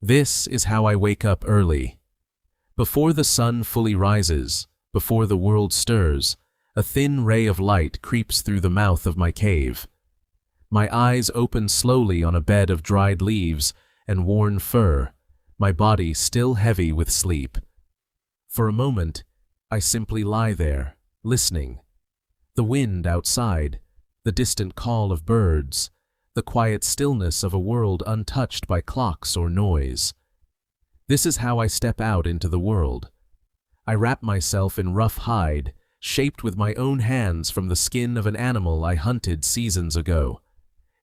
This is how I wake up early. Before the sun fully rises, before the world stirs, a thin ray of light creeps through the mouth of my cave. My eyes open slowly on a bed of dried leaves and worn fur, my body still heavy with sleep. For a moment, I simply lie there, listening. The wind outside, the distant call of birds, the quiet stillness of a world untouched by clocks or noise. This is how I step out into the world. I wrap myself in rough hide, shaped with my own hands from the skin of an animal I hunted seasons ago.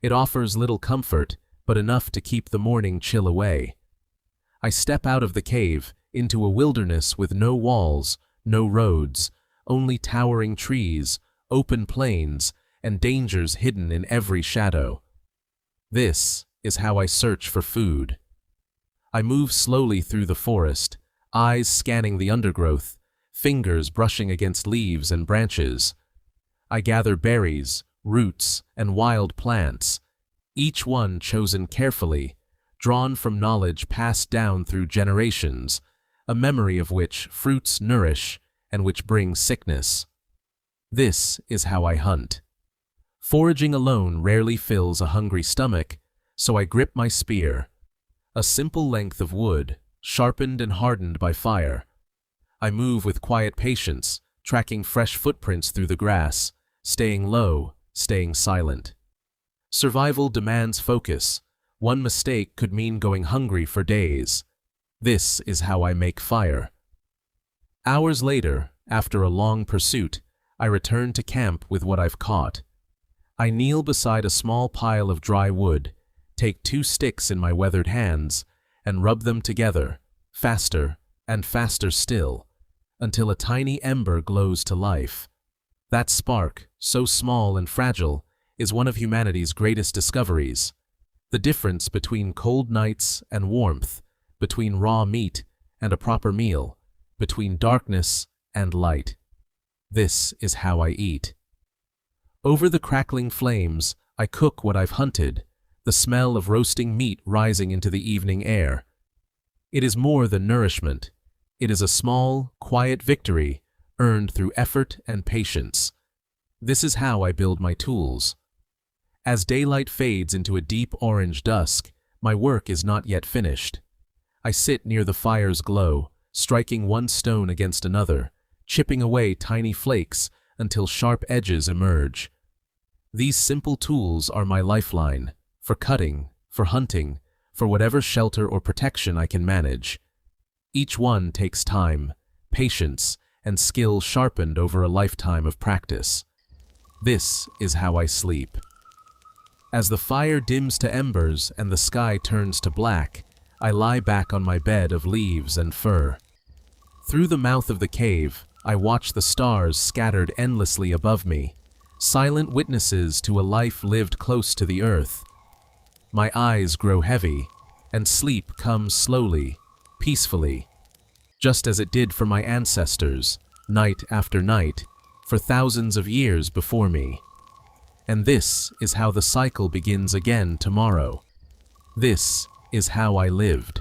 It offers little comfort, but enough to keep the morning chill away. I step out of the cave into a wilderness with no walls, no roads, only towering trees, open plains, and dangers hidden in every shadow. This is how I search for food. I move slowly through the forest, eyes scanning the undergrowth, fingers brushing against leaves and branches. I gather berries, roots, and wild plants, each one chosen carefully, drawn from knowledge passed down through generations, a memory of which fruits nourish and which brings sickness. This is how I hunt. Foraging alone rarely fills a hungry stomach, so I grip my spear, a simple length of wood, sharpened and hardened by fire. I move with quiet patience, tracking fresh footprints through the grass, staying low, staying silent. Survival demands focus. One mistake could mean going hungry for days. This is how I make fire. Hours later, after a long pursuit, I return to camp with what I've caught. I kneel beside a small pile of dry wood, take 2 sticks in my weathered hands, and rub them together, faster and faster still, until a tiny ember glows to life. That spark, so small and fragile, is one of humanity's greatest discoveries. The difference between cold nights and warmth, between raw meat and a proper meal, between darkness and light. This is how I eat. Over the crackling flames, I cook what I've hunted, the smell of roasting meat rising into the evening air. It is more than nourishment. It is a small, quiet victory earned through effort and patience. This is how I build my tools. As daylight fades into a deep orange dusk, my work is not yet finished. I sit near the fire's glow, striking one stone against another, chipping away tiny flakes until sharp edges emerge. These simple tools are my lifeline, for cutting, for hunting, for whatever shelter or protection I can manage. Each one takes time, patience, and skill sharpened over a lifetime of practice. This is how I sleep. As the fire dims to embers and the sky turns to black, I lie back on my bed of leaves and fur. Through the mouth of the cave, I watch the stars scattered endlessly above me, silent witnesses to a life lived close to the earth. My eyes grow heavy, and sleep comes slowly, peacefully, just as it did for my ancestors, night after night, for thousands of years before me. And this is how the cycle begins again tomorrow. This is how I lived.